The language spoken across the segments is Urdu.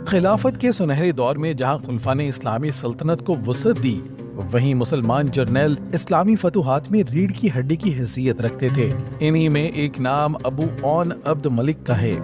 خلافت کے سنہرے دور میں جہاں خلفاء نے اسلامی سلطنت کو وسعت دی، وہیں مسلمان جرنیل اسلامی فتوحات میں ریڑھ کی ہڈی کی حیثیت رکھتے تھے۔ انہی میں ایک نام ابو عون عبد ملک کا ہے،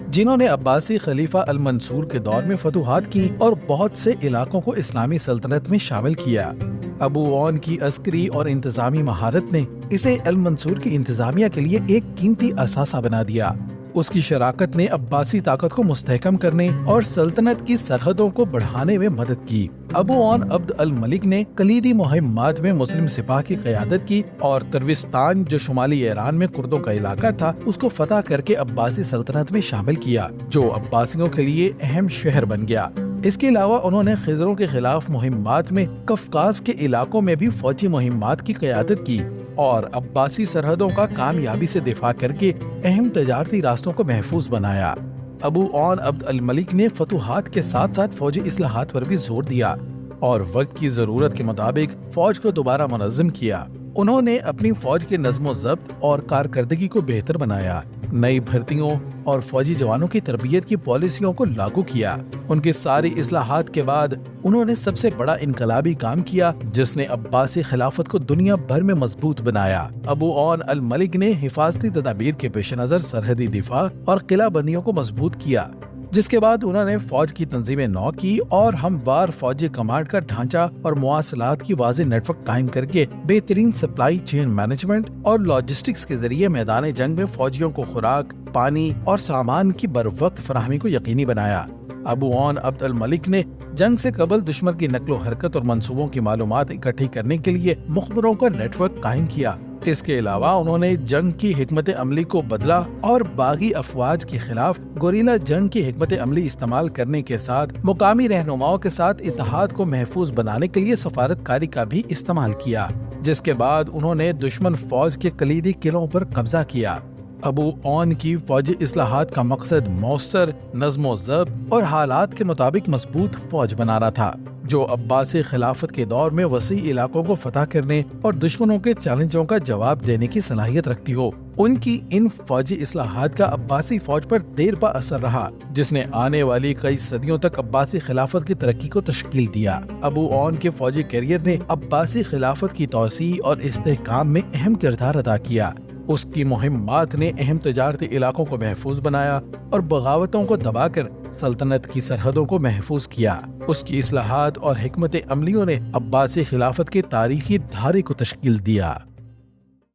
جنہوں نے عباسی خلیفہ المنصور کے دور میں فتوحات کی اور بہت سے علاقوں کو اسلامی سلطنت میں شامل کیا۔ ابو عون کی عسکری اور انتظامی مہارت نے اسے المنصور کی انتظامیہ کے لیے ایک قیمتی اثاثہ بنا دیا۔ اس کی شراکت نے عباسی طاقت کو مستحکم کرنے اور سلطنت کی سرحدوں کو بڑھانے میں مدد کی۔ ابو عون عبد الملک نے کلیدی مہمات میں مسلم سپاہ کی قیادت کی اور تروستان، جو شمالی ایران میں کردوں کا علاقہ تھا، اس کو فتح کر کے عباسی سلطنت میں شامل کیا، جو عباسیوں کے لیے اہم شہر بن گیا۔ اس کے علاوہ انہوں نے خضروں کے خلاف مہمات میں قفقاز کے علاقوں میں بھی فوجی مہمات کی قیادت کی اور عباسی سرحدوں کا کامیابی سے دفاع کر کے اہم تجارتی راستوں کو محفوظ بنایا۔ ابو عون عبد الملک نے فتوحات کے ساتھ ساتھ فوجی اصلاحات پر بھی زور دیا اور وقت کی ضرورت کے مطابق فوج کو دوبارہ منظم کیا۔ انہوں نے اپنی فوج کے نظم و ضبط اور کارکردگی کو بہتر بنایا، نئی بھرتیوں اور فوجی جوانوں کی تربیت کی پالیسیوں کو لاگو کیا۔ ان کی ساری اصلاحات کے بعد انہوں نے سب سے بڑا انقلابی کام کیا جس نے عباسی خلافت کو دنیا بھر میں مضبوط بنایا۔ ابو عون الملک نے حفاظتی تدابیر کے پیش نظر سرحدی دفاع اور قلعہ بندیوں کو مضبوط کیا، جس کے بعد انہوں نے فوج کی تنظیم نو کی اور ہموار فوجی کمانڈ کا ڈھانچہ اور مواصلات کی واضح نیٹ ورک قائم کر کے بہترین سپلائی چین مینجمنٹ اور لاجسٹکس کے ذریعے میدان جنگ میں فوجیوں کو خوراک، پانی اور سامان کی بروقت فراہمی کو یقینی بنایا۔ ابو عون عبد الملک نے جنگ سے قبل دشمن کی نقل و حرکت اور منصوبوں کی معلومات اکٹھی کرنے کے لیے مخبروں کا نیٹ ورک قائم کیا۔ اس کے علاوہ انہوں نے جنگ کی حکمت عملی کو بدلا اور باغی افواج کے خلاف گوریلا جنگ کی حکمت عملی استعمال کرنے کے ساتھ مقامی رہنماؤں کے ساتھ اتحاد کو محفوظ بنانے کے لیے سفارت کاری کا بھی استعمال کیا، جس کے بعد انہوں نے دشمن فوج کے کلیدی قلعوں پر قبضہ کیا۔ ابو عون کی فوجی اصلاحات کا مقصد مؤثر نظم و ضبط اور حالات کے مطابق مضبوط فوج بنانا تھا، جو عباسی خلافت کے دور میں وسیع علاقوں کو فتح کرنے اور دشمنوں کے چیلنجوں کا جواب دینے کی صلاحیت رکھتی ہو۔ ان کی ان فوجی اصلاحات کا عباسی فوج پر دیر پا اثر رہا، جس نے آنے والی کئی صدیوں تک عباسی خلافت کی ترقی کو تشکیل دیا۔ ابو عون کے فوجی کیریئر نے عباسی خلافت کی توسیع اور استحکام میں اہم کردار ادا کیا۔ اس کی مہمات نے اہم تجارتی علاقوں کو محفوظ بنایا اور بغاوتوں کو دبا کر سلطنت کی سرحدوں کو محفوظ کیا۔ اس کی اصلاحات اور حکمت عملیوں نے عباسی خلافت کے تاریخی دھارے کو تشکیل دیا۔